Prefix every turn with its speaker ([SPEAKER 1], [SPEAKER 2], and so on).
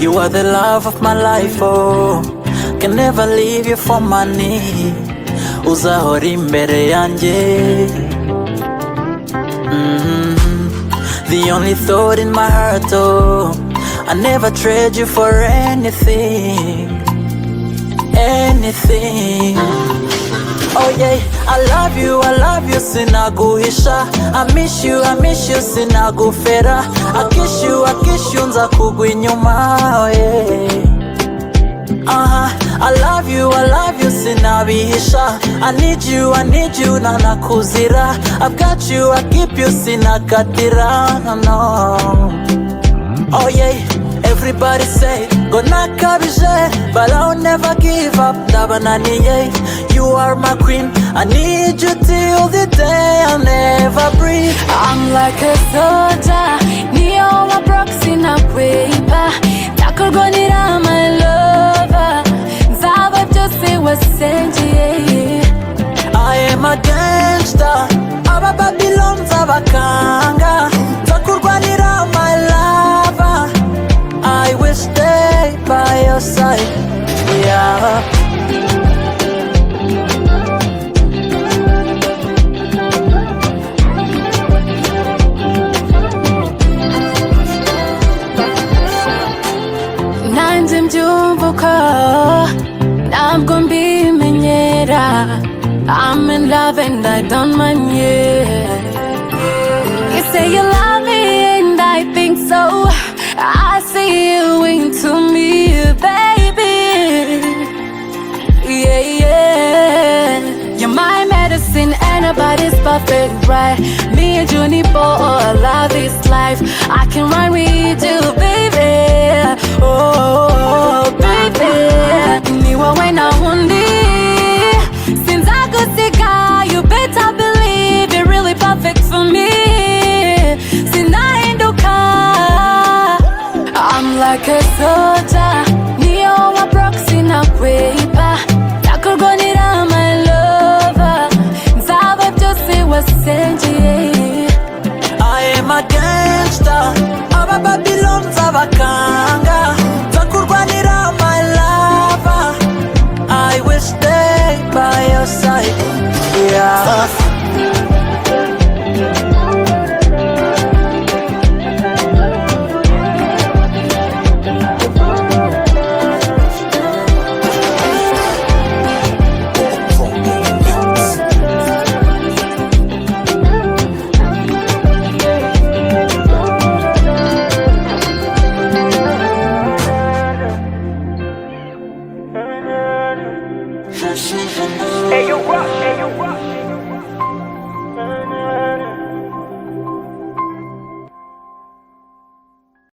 [SPEAKER 1] You are the love of my life, oh. Can never leave you for money. Uzahora imbere yanjye. The only thought in my heart, oh, I never trade you for anything. Anything. Oh yeah, I love you, sinaguhisha. I miss you, sinagufera. I kiss you, nza kugwa inyuma, oh yeah. I love you, sinabihisha. I need you, nanakuzira. I've got you, I keep you, sinakatira, no. Oh yeah, everybody say, go nakabije, but I'll never give up, ndabananiye. You are my queen, I need you till the day I'll never breathe.
[SPEAKER 2] I'm like a soldier, niyo wa proxy na kwiba. Takurgonira my lover, nzaba byose wasenjiye.
[SPEAKER 1] I am a gangster, aba Babylon zabakanga. Takurgonira my lover, I will stay by your side, yeah.
[SPEAKER 2] Nanjye mbyumvuka, ntabwo mbimenyera. I'm in love and I don't mind, yeah. You say you love me and I think so. I see you into me, baby. Yeah, yeah. You're my medicine, anybody's perfect, right? Me and Juno, oh, love is life. I can run with you, baby. Oh, baby. Niwa wena hundi. Since I could see God, you better believe you're really perfect for me. I'm like a soldier, niyo wa proxy na kwiba. Takurgonira my lover, nzaba byose wasenjiye.
[SPEAKER 1] I am a gangster, aba Babylon zabakanga. Takurgonira my lover, I will stay by your side, yeah.
[SPEAKER 3] Hey, you rock, hey, you rock.